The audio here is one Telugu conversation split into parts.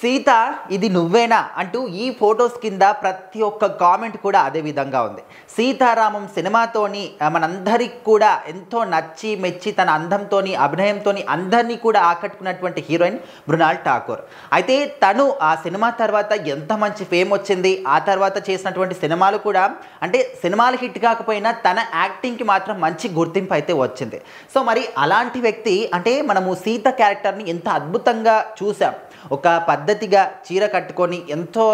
సీత ఇది నువ్వేనా అంటూ ఈ ఫొటోస్ కింద ప్రతి ఒక్క కామెంట్ కూడా అదే విధంగా ఉంది. సీతారామం సినిమాతోని మనందరికి కూడా ఎంతో నచ్చి మెచ్చి తన అందంతోని అభినయంతోని అందరినీ కూడా ఆకట్టుకున్నటువంటి హీరోయిన్ మృణాల్ ఠాకూర్. అయితే తను ఆ సినిమా తర్వాత ఎంత మంచి ఫేమ్ వచ్చింది. ఆ తర్వాత చేసినటువంటి సినిమాలు కూడా అంటే సినిమాలు హిట్ కాకపోయినా తన యాక్టింగ్కి మాత్రం మంచి గుర్తింపు అయితే వచ్చింది. సో మరి అలాంటి వ్యక్తి అంటే మనము సీత క్యారెక్టర్ని ఎంత అద్భుతంగా చూసాం. ఒక పద్ధతిగా చీర కట్టుకొని ఎంతో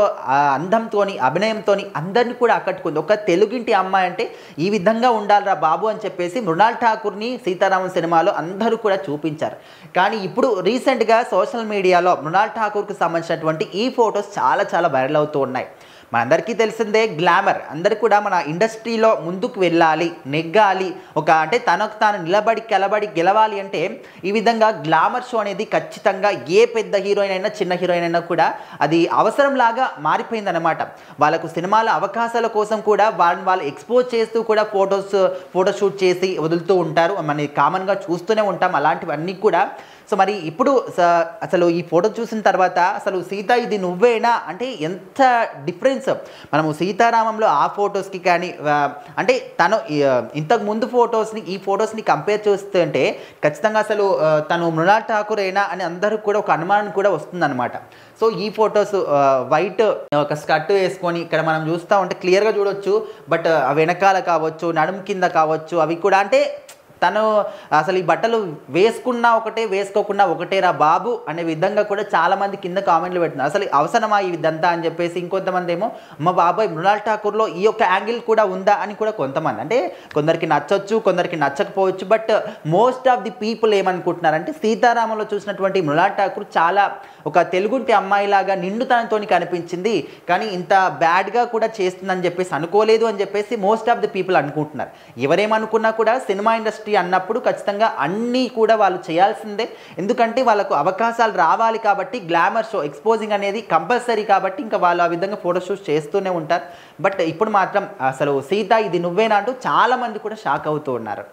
అందంతోని అభినయంతోని అందరినీ కూడా ఆకట్టుకుంది. ఒక తెలుగింటి అమ్మాయి అంటే ఈ విధంగా ఉండాలిరా బాబు అని చెప్పేసి మృణాల్ ఠాకూర్ని సీతారామన్ సినిమాలో అందరూ కూడా చూపించారు. కానీ ఇప్పుడు రీసెంట్గా సోషల్ మీడియాలో మృణాల్ ఠాకూర్కి సంబంధించినటువంటి ఈ ఫొటోస్ చాలా వైరల్ అవుతూ ఉన్నాయి. మనందరికీ తెలిసిందే గ్లామర్. అందరూ కూడా మన ఇండస్ట్రీలో ముందుకు వెళ్ళాలి, నెగ్గాలి, ఒక అంటే తనకు తాను నిలబడి గెలవాలి అంటే ఈ విధంగా గ్లామర్ షో అనేది ఖచ్చితంగా ఏ పెద్ద హీరోయిన్ అయినా చిన్న హీరోయిన్ అయినా కూడా అది అవసరంలాగా మారిపోయిందన్నమాట. వాళ్ళకు సినిమాల అవకాశాల కోసం కూడా వాళ్ళు ఎక్స్పోజ్ చేస్తూ కూడా ఫోటోషూట్ చేసి వదులుతూ ఉంటారు. మనం కామన్గా చూస్తూనే ఉంటాం అలాంటివన్నీ కూడా. సో మరి ఇప్పుడు అసలు ఈ ఫోటో చూసిన తర్వాత అసలు సీత ఇది నువ్వేనా అంటే ఎంత డిఫరెన్స్ మనము సీతారామంలో ఆ ఫొటోస్కి కానీ అంటే తను ఇంతకు ముందు ఫొటోస్ని ఈ ఫొటోస్ని కంపేర్ చేస్తుంటే ఖచ్చితంగా అసలు తను మృణాల్ ఠాకూర్ అయినా అని అందరూ కూడా ఒక అనుమానం కూడా వస్తుందన్నమాట. సో ఈ ఫొటోస్ వైట్ ఒక స్కర్ట్ వేసుకొని ఇక్కడ మనం చూస్తూ ఉంటే క్లియర్గా చూడొచ్చు. బట్ వెనకాల కావచ్చు, నడుము కింద కావచ్చు, అవి కూడా అంటే తను అసలు ఈ బట్టలు వేసుకున్నా ఒకటే వేసుకోకున్నా ఒకటేరా బాబు అనే విధంగా కూడా చాలామంది కింద కామెంట్లు పెడుతున్నారు. అసలు అవసరమా ఇదంతా అని చెప్పేసి. ఇంకొంతమంది ఏమో అమ్మ బాబాయ్ మృణాల్ ఠాకూర్లో ఈ యొక్క యాంగిల్ కూడా ఉందా అని కూడా కొంతమంది. అంటే కొందరికి నచ్చొచ్చు, కొందరికి నచ్చకపోవచ్చు. But most of the people ఏమనుకుంటున్నారంటే సీతారామంలో చూసినటువంటి మృణాల్ ఠాకూర్ చాలా ఒక తెలుగుంటి అమ్మాయిలాగా నిండుతనంతో కనిపించింది, కానీ ఇంత బ్యాడ్గా కూడా చేస్తుందని చెప్పేసి అనుకోలేదు అని చెప్పేసి మోస్ట్ ఆఫ్ ది పీపుల్ అనుకుంటున్నారు. ఎవరేమనుకున్నా కూడా సినిమా ఇండస్ట్రీ అన్నప్పుడు ఖచ్చితంగా అన్నీ కూడా వాళ్ళు చేయాల్సిందే. ఎందుకంటే వాళ్ళకు అవకాశాలు రావాలి కాబట్టి గ్లామర్ షో ఎక్స్పోజింగ్ అనేది కంపల్సరీ కాబట్టి ఇంకా వాళ్ళు ఆ విధంగా ఫోటోషూట్ చేస్తూనే ఉంటారు. బట్ ఇప్పుడు మాత్రం అసలు సీత ఇది నువ్వేనా అంటూ చాలామంది కూడా షాక్ అవుతూ ఉన్నారు.